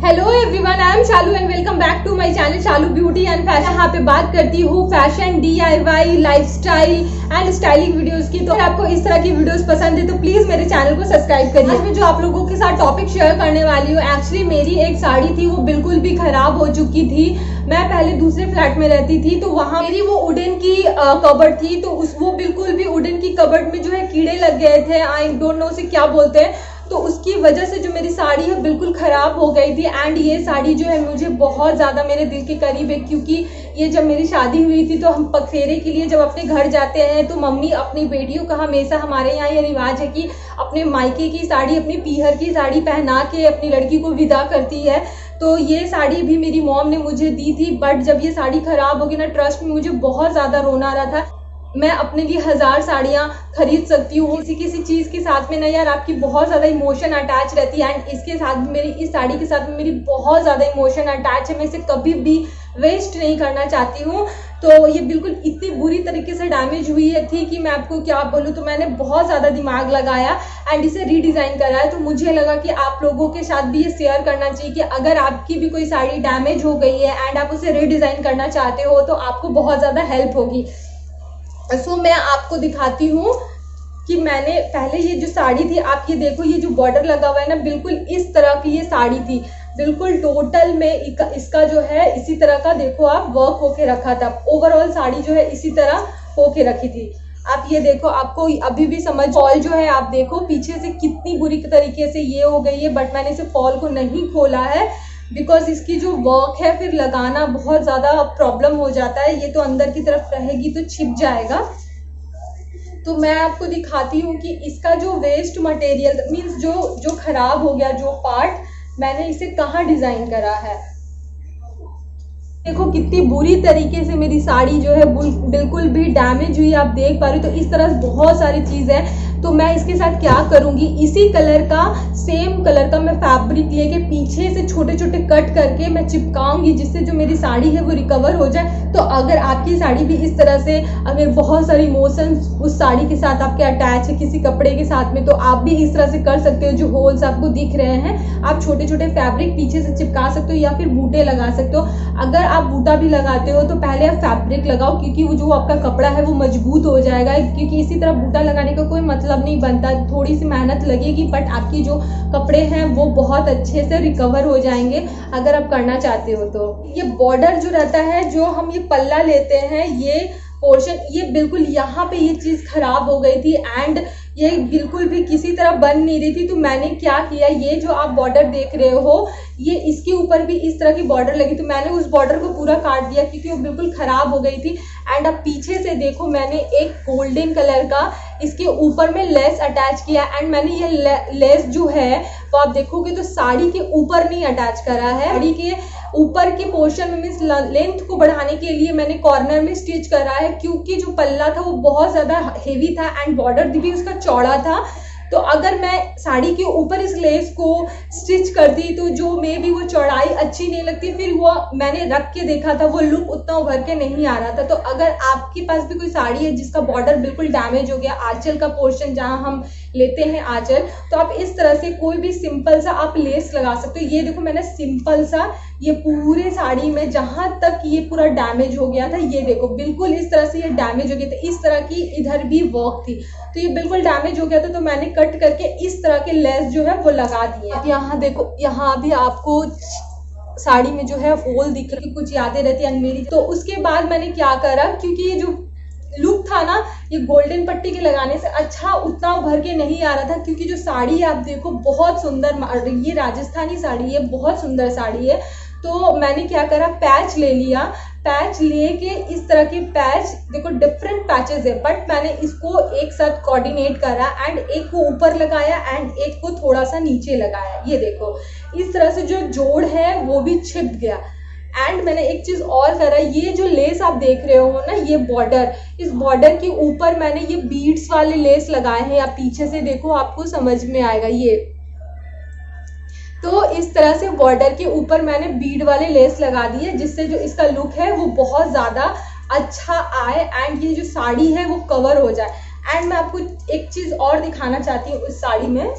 Hello everyone, I am Shalu and welcome back to my channel Shalu beauty and fashion. यहाँ पे बात करती हूँ fashion, DIY, lifestyle and styling videos की। तो अगर आपको इस तरह की वीडियोस पसंद है तो प्लीज मेरे चैनल को सब्सक्राइब करिए। आज मैं जो आप लोगों के साथ टॉपिक शेयर करने वाली हूँ, एक्चुअली मेरी एक साड़ी थी, वो बिल्कुल भी खराब हो चुकी थी। मैं पहले दूसरे फ्लैट में रहती थी, तो वहाँ मेरी वो वुडन की कबर्ड थी, तो वो बिल्कुल भी वुडन की कबर्ड में जो है कीड़े लग गए थे। आई डोंट नो उसे क्या बोलते हैं। तो उसकी वजह से जो मेरी साड़ी है बिल्कुल खराब हो गई थी। एंड ये साड़ी जो है मुझे बहुत ज़्यादा मेरे दिल के करीब है, क्योंकि ये जब मेरी शादी हुई थी तो हम पगफेरे के लिए जब अपने घर जाते हैं तो मम्मी अपनी बेटियों का, हमेशा हमारे यहाँ ये रिवाज है कि अपने मायके की साड़ी, अपनी पीहर की साड़ी पहना के अपनी लड़की को विदा करती है। तो ये साड़ी भी मेरी मॉम ने मुझे दी थी, बट जब ये साड़ी खराब हो गई ना, ट्रस्ट में मुझे बहुत ज़्यादा रोना आ रहा था। मैं अपने लिए 1000 साड़ियाँ खरीद सकती हूँ, किसी चीज़ के साथ में ना यार आपकी बहुत ज़्यादा इमोशन अटैच रहती है। एंड इसके साथ भी मेरी, इस साड़ी के साथ में मेरी बहुत ज़्यादा इमोशन अटैच है। मैं इसे कभी भी वेस्ट नहीं करना चाहती हूँ। तो ये बिल्कुल इतनी बुरी तरीके से डैमेज हुई थी कि मैं आपको क्या बोलूँ। तो मैंने बहुत ज़्यादा दिमाग लगाया एंड इसे रीडिज़ाइन करा है। तो मुझे लगा कि आप लोगों के साथ भी ये शेयर करना चाहिए कि अगर आपकी भी कोई साड़ी डैमेज हो गई है एंड आप उसे रीडिज़ाइन करना चाहते हो तो आपको बहुत ज़्यादा हेल्प होगी। सो मैं आपको दिखाती हूँ कि मैंने पहले ये जो साड़ी थी, आप ये देखो, ये जो बॉर्डर लगा हुआ है ना, बिल्कुल इस तरह की ये साड़ी थी। बिल्कुल टोटल में इसका जो है इसी तरह का, देखो आप, वर्क होके रखा था। ओवरऑल साड़ी जो है इसी तरह होके रखी थी। आप ये देखो, आपको अभी भी समझ, फॉल जो है आप देखो पीछे से कितनी बुरी तरीके से ये हो गई है। बट मैंने इसे फॉल को नहीं खोला है बिकॉज इसकी जो वर्क है फिर लगाना बहुत ज़्यादा प्रॉब्लम हो जाता है। ये तो अंदर की तरफ रहेगी तो छिप जाएगा। तो मैं आपको दिखाती हूँ कि इसका जो वेस्ट मटेरियल मीन्स जो खराब हो गया जो पार्ट, मैंने इसे कहाँ डिज़ाइन करा है। देखो कितनी बुरी तरीके से मेरी साड़ी जो है बिल्कुल भी डैमेज हुई, आप देख पा रहे हो। तो इस तरह बहुत सारी चीज़ है। तो मैं इसके साथ क्या करूंगी, इसी कलर का, सेम कलर का मैं फैब्रिक लेके पीछे से छोटे छोटे कट करके मैं चिपकाऊंगी, जिससे जो मेरी साड़ी है वो रिकवर हो जाए। तो अगर आपकी साड़ी भी इस तरह से, अगर बहुत सारे इमोशंस उस साड़ी के साथ आपके अटैच है किसी कपड़े के साथ में, तो आप भी इस तरह से कर सकते हो। जो होल्स आपको दिख रहे हैं, आप छोटे छोटे फैब्रिक पीछे से चिपका सकते हो या फिर बूटे लगा सकते हो। अगर आप बूटा भी लगाते हो तो पहले आप फैब्रिक लगाओ, क्योंकि वो जो आपका कपड़ा है वो मजबूत हो जाएगा। क्योंकि इसी तरह बूटा लगाने का कोई मतलब नहीं बनता, थोड़ी सी मेहनत लगेगी, बट आपकी जो कपड़े हैं वो बहुत अच्छे से रिकवर हो जाएंगे अगर आप करना चाहते हो तो। ये बॉर्डर जो रहता है, जो हम ये पल्ला लेते हैं, ये पोर्शन, ये बिल्कुल यहाँ पे ये चीज़ खराब हो गई थी एंड ये बिल्कुल भी किसी तरह बन नहीं रही थी। तो मैंने क्या किया, ये जो आप बॉर्डर देख रहे हो, ये इसके ऊपर भी इस तरह की बॉर्डर लगी, तो मैंने उस बॉर्डर को पूरा काट दिया क्योंकि वो बिल्कुल खराब हो गई थी। एंड अब पीछे से देखो, मैंने एक गोल्डन कलर का इसके ऊपर में लेस अटैच किया। एंड मैंने ये लेस जो है वो आप देखोगे तो साड़ी के ऊपर नहीं अटैच करा है, साड़ी के ऊपर के पोर्शन में, मीन्स लेंथ को बढ़ाने के लिए मैंने कॉर्नर में स्टिच करा है। क्योंकि जो पल्ला था वो बहुत ज़्यादा हेवी था एंड बॉर्डर भी उसका चौड़ा था। तो अगर मैं साड़ी के ऊपर इस लेस को स्टिच करती तो जो मे भी वो चौड़ाई अच्छी नहीं लगती, फिर वो मैंने रख के देखा था, वो लुक उतना उभर के नहीं आ रहा था। तो अगर आपके पास भी कोई साड़ी है जिसका बॉर्डर बिल्कुल डैमेज हो गया, आंचल का पोर्शन जहाँ हम लेते हैं आंचल, तो आप इस तरह से कोई भी सिंपल सा आप लेस लगा सकते हो। ये देखो, मैंने सिंपल सा ये पूरे साड़ी में जहां तक ये पूरा डैमेज हो गया था, ये देखो बिल्कुल इस तरह से ये डैमेज हो गया था। इस तरह की इधर भी वर्क थी, तो ये बिल्कुल डैमेज हो गया था। तो मैंने कट करके इस तरह के लेस जो है वो लगा दिए। अब यहाँ देखो, यहाँ भी आपको साड़ी में जो है होल दिख रही, कुछ यादें रहती है मेरी। तो उसके बाद मैंने क्या करा, क्योंकि ये जो लुक था ना, ये गोल्डन पट्टी के लगाने से अच्छा उतना उभर के नहीं आ रहा था। क्योंकि जो साड़ी है आप देखो बहुत सुंदर, ये राजस्थानी साड़ी है, बहुत सुंदर साड़ी है। तो मैंने क्या करा, पैच ले लिया। पैच लेके इस तरह के पैच, देखो डिफरेंट पैचेस है, बट मैंने इसको एक साथ कोऑर्डिनेट करा एंड एक को ऊपर लगाया एंड एक को थोड़ा सा नीचे लगाया। ये देखो इस तरह से जो जोड़ है वो भी छिप गया। एंड मैंने एक चीज और करा, ये जो लेस आप देख रहे हो ना, ये बॉर्डर, इस बॉर्डर के ऊपर मैंने ये बीड्स वाले लेस लगाए हैं। आप पीछे से देखो, आपको समझ में आएगा। ये तो इस तरह से बॉर्डर के ऊपर मैंने बीड वाले लेस लगा दिए, जिससे जो इसका लुक है वो बहुत ज़्यादा अच्छा आए एंड ये जो साड़ी है वो कवर हो जाए। एंड मैं आपको एक चीज़ और दिखाना चाहती हूँ इस साड़ी में,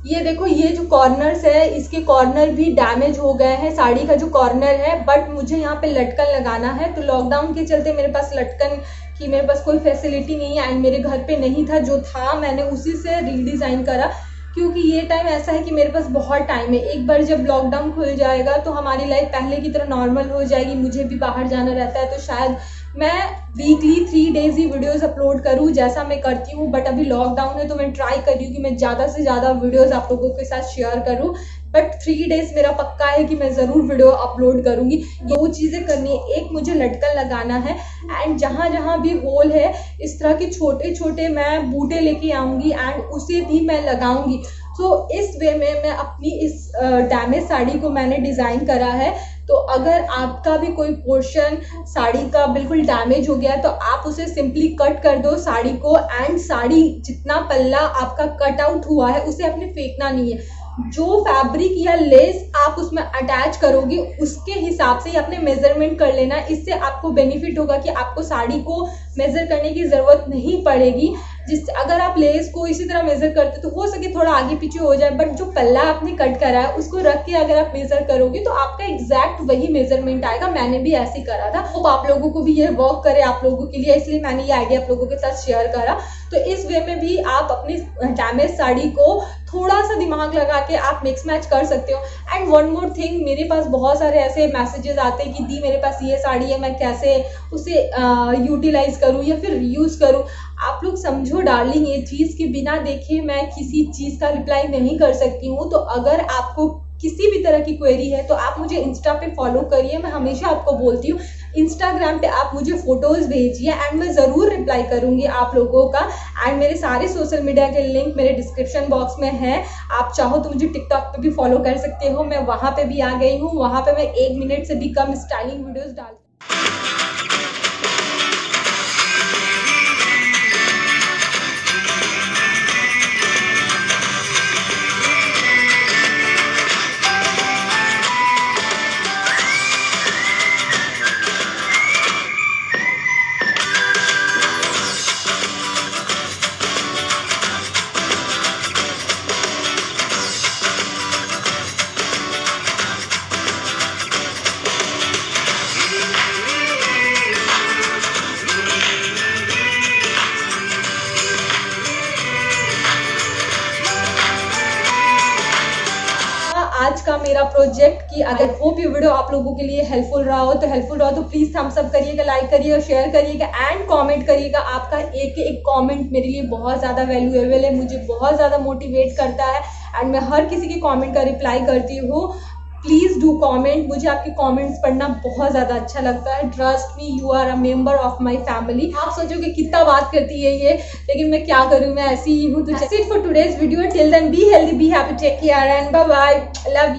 ये देखो, ये जो कॉर्नर्स है इसके कॉर्नर भी डैमेज हो गए हैं, साड़ी का जो कॉर्नर है, बट मुझे यहाँ पे लटकन लगाना है। तो लॉकडाउन के चलते मेरे पास लटकन की मेरे पास कोई फैसिलिटी नहीं है एंड मेरे घर पे नहीं था, जो था मैंने उसी से रीडिज़ाइन करा, क्योंकि ये टाइम ऐसा है कि मेरे पास बहुत टाइम है। एक बार जब लॉकडाउन खुल जाएगा तो हमारी लाइफ पहले की तरह नॉर्मल हो जाएगी, मुझे भी बाहर जाना रहता है, तो शायद मैं वीकली 3 डेज ही वीडियोस अपलोड करूँ जैसा मैं करती हूँ। बट अभी लॉकडाउन है तो मैं ट्राई कर रही हूँ कि मैं ज़्यादा से ज़्यादा वीडियोस आप लोगों के साथ शेयर करूँ, बट 3 डेज मेरा पक्का है कि मैं ज़रूर वीडियो अपलोड करूँगी। 2 चीज़ें करनी है, एक मुझे लटकन लगाना है एंड जहाँ जहाँ भी होल है इस तरह के छोटे छोटे मैं बूटे लेके आऊँगी एंड उसे भी मैं लगाऊंगी। तो इस वे में मैं अपनी इस डैमेज साड़ी को मैंने डिज़ाइन करा है। तो अगर आपका भी कोई पोर्शन साड़ी का बिल्कुल डैमेज हो गया है तो आप उसे सिंपली कट कर दो साड़ी को, एंड साड़ी जितना पल्ला आपका कट आउट हुआ है उसे आपने फेंकना नहीं है। जो फैब्रिक या लेस आप उसमें अटैच करोगे उसके हिसाब से ही अपने मेजरमेंट कर लेना। इससे आपको बेनिफिट होगा कि आपको साड़ी को मेजर करने की ज़रूरत नहीं पड़ेगी। जिस अगर आप लेस को इसी तरह मेजर करते तो हो सके थोड़ा आगे पीछे हो जाए, बट जो पल्ला आपने कट करा है उसको रख के अगर आप मेजर करोगे तो आपका एग्जैक्ट वही मेजरमेंट आएगा। मैंने भी ऐसे ही करा था, तो आप लोगों को भी ये वर्क करे आप लोगों के लिए, इसलिए मैंने ये आइडिया आप लोगों के साथ शेयर करा। तो इस वे में भी आप अपनी डैमेज साड़ी को थोड़ा सा दिमाग लगा के आप मिक्स मैच कर सकते हो। एंड वन मोर थिंग, मेरे पास बहुत सारे ऐसे मैसेजेस आते हैं कि दी मेरे पास ये साड़ी है, मैं कैसे उसे यूटिलाइज करूँ या फिर यूज़ करूँ। आप लोग समझो डार्लिंग, ये चीज़ के बिना देखे मैं किसी चीज़ का रिप्लाई नहीं कर सकती हूँ। तो अगर आपको किसी भी तरह की क्वेरी है तो आप मुझे इंस्टा पे फॉलो करिए, मैं हमेशा आपको बोलती हूँ इंस्टाग्राम पे आप मुझे फोटोज़ भेजिए एंड मैं ज़रूर रिप्लाई करूँगी आप लोगों का। एंड मेरे सारे सोशल मीडिया के लिंक मेरे डिस्क्रिप्शन बॉक्स में है, आप चाहो तो मुझे टिकटॉक पे भी फॉलो कर सकते हो, मैं वहाँ पे भी आ गई हूँ। वहाँ पे मैं 1 मिनट से भी कम स्टाइलिंग वीडियोज़ डालती हूँ। आज का मेरा प्रोजेक्ट कि अगर होप ये वीडियो आप लोगों के लिए हेल्पफुल रहा हो तो प्लीज थम्स अप करिएगा, लाइक करिएगा, शेयर करिएगा एंड कमेंट करिएगा। आपका एक एक कमेंट मेरे लिए बहुत ज़्यादा वैल्यूएबल है, मुझे बहुत ज़्यादा मोटिवेट करता है एंड मैं हर किसी के कमेंट का रिप्लाई करती हूँ। प्लीज़ डू कमेंट, मुझे आपके कमेंट्स पढ़ना बहुत ज़्यादा अच्छा लगता है। Trust me, you are a member of my family. आप सोचोगे कितना बात करती है ये, लेकिन मैं क्या करूँ, मैं ऐसी ही हूँ। तो that's it for today's video. Till then be healthy, be happy, take care and bye bye, love you.